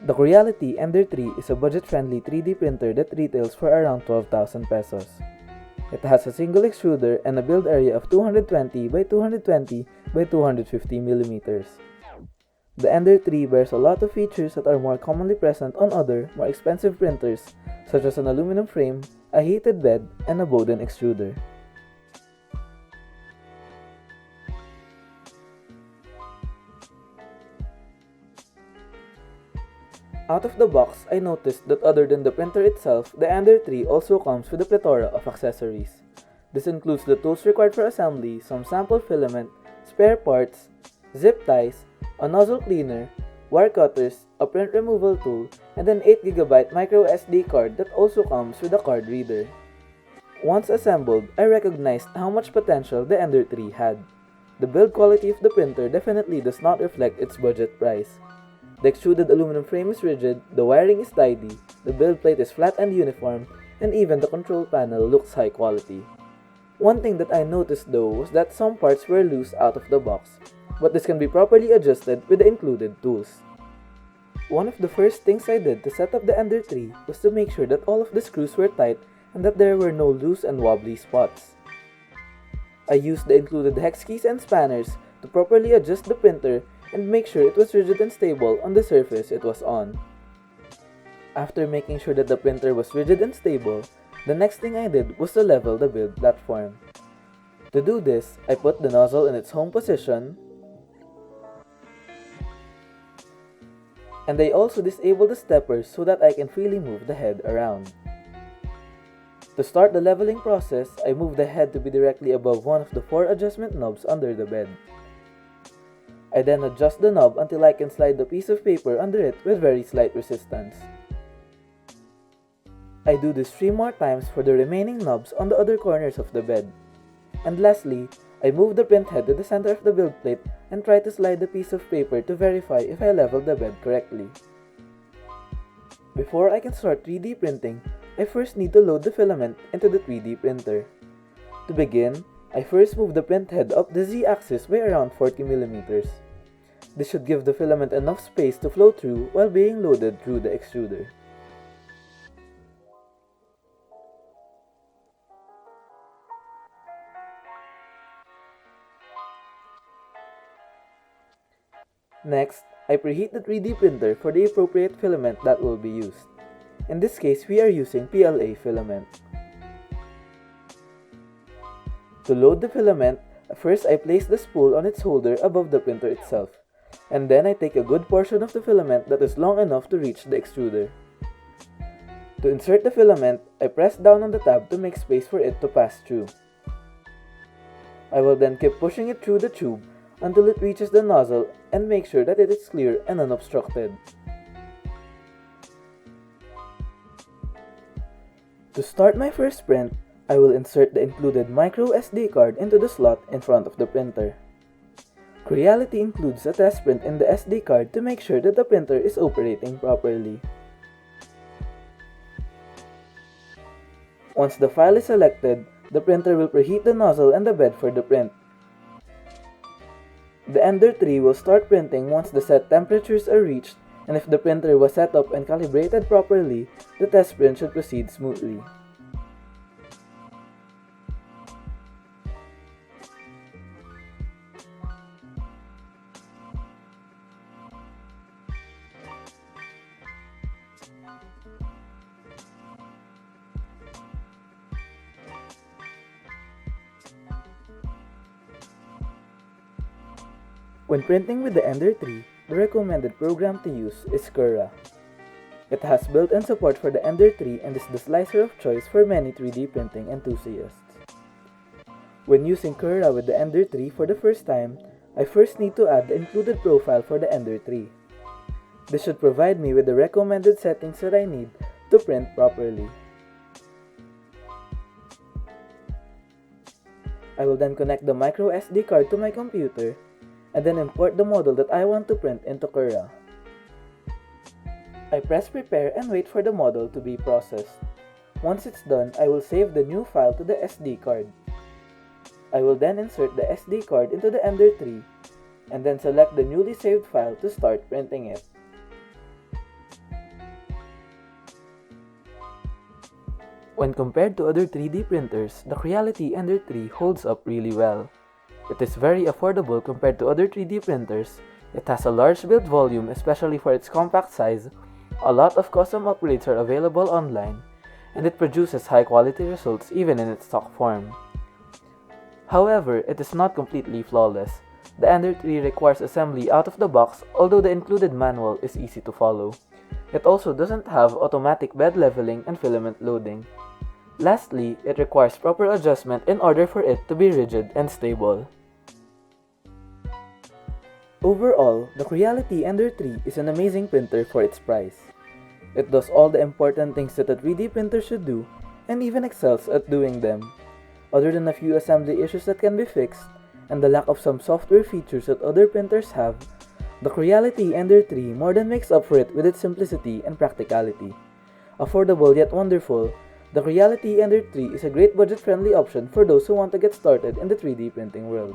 The Creality Ender 3 is a budget-friendly 3D printer that retails for around 12,000 pesos. It has a single extruder and a build area of 220 by 220 by 250 millimeters. The Ender 3 bears a lot of features that are more commonly present on other, more expensive printers, such as an aluminum frame, a heated bed, and a Bowden extruder. Out of the box, I noticed that other than the printer itself, the Ender 3 also comes with a plethora of accessories. This includes the tools required for assembly, some sample filament, spare parts, zip ties, a nozzle cleaner, wire cutters, a print removal tool, and an 8GB micro SD card that also comes with a card reader. Once assembled, I recognized how much potential the Ender 3 had. The build quality of the printer definitely does not reflect its budget price. The extruded aluminum frame is rigid, the wiring is tidy, the build plate is flat and uniform, and even the control panel looks high quality. One thing that I noticed though was that some parts were loose out of the box, but this can be properly adjusted with the included tools. One of the first things I did to set up the Ender 3 was to make sure that all of the screws were tight and that there were no loose and wobbly spots. I used the included hex keys and spanners to properly adjust the printer and make sure it was rigid and stable on the surface it was on. After making sure that the printer was rigid and stable, the next thing I did was to level the build platform. To do this, I put the nozzle in its home position, and I also disabled the steppers so that I can freely move the head around. To start the leveling process, I moved the head to be directly above one of the 4 adjustment knobs under the bed. I then adjust the knob until I can slide the piece of paper under it with very slight resistance. I do this 3 more times for the remaining knobs on the other corners of the bed. And lastly, I move the print head to the center of the build plate and try to slide the piece of paper to verify if I leveled the bed correctly. Before I can start 3D printing, I first need to load the filament into the 3D printer. To begin, I first move the print head up the Z-axis by around 40 millimeters. This should give the filament enough space to flow through while being loaded through the extruder. Next, I preheat the 3D printer for the appropriate filament that will be used. In this case, we are using PLA filament. To load the filament, first I place the spool on its holder above the printer itself, and then I take a good portion of the filament that is long enough to reach the extruder. To insert the filament, I press down on the tab to make space for it to pass through. I will then keep pushing it through the tube until it reaches the nozzle and make sure that it is clear and unobstructed. To start my first print, I will insert the included micro SD card into the slot in front of the printer. Creality includes a test print in the SD card to make sure that the printer is operating properly. Once the file is selected, the printer will preheat the nozzle and the bed for the print. The Ender 3 will start printing once the set temperatures are reached, and if the printer was set up and calibrated properly, the test print should proceed smoothly. When printing with the Ender 3, the recommended program to use is Cura. It has built-in support for the Ender 3 and is the slicer of choice for many 3D printing enthusiasts. When using Cura with the Ender 3 for the first time, I first need to add the included profile for the Ender 3. This should provide me with the recommended settings that I need to print properly. I will then connect the micro SD card to my computer and then import the model that I want to print into Cura. I press prepare and wait for the model to be processed. Once it's done, I will save the new file to the SD card. I will then insert the SD card into the Ender 3 and then select the newly saved file to start printing it. When compared to other 3D printers, the Creality Ender 3 holds up really well. It is very affordable compared to other 3D printers, it has a large build volume especially for its compact size, a lot of custom upgrades are available online, and it produces high quality results even in its stock form. However, it is not completely flawless. The Ender 3 requires assembly out of the box, although the included manual is easy to follow. It also doesn't have automatic bed leveling and filament loading. Lastly, it requires proper adjustment in order for it to be rigid and stable. Overall, the Creality Ender 3 is an amazing printer for its price. It does all the important things that a 3D printer should do, and even excels at doing them. Other than a few assembly issues that can be fixed, and the lack of some software features that other printers have, the Creality Ender 3 more than makes up for it with its simplicity and practicality. Affordable yet wonderful, the Creality Ender 3 is a great budget-friendly option for those who want to get started in the 3D printing world.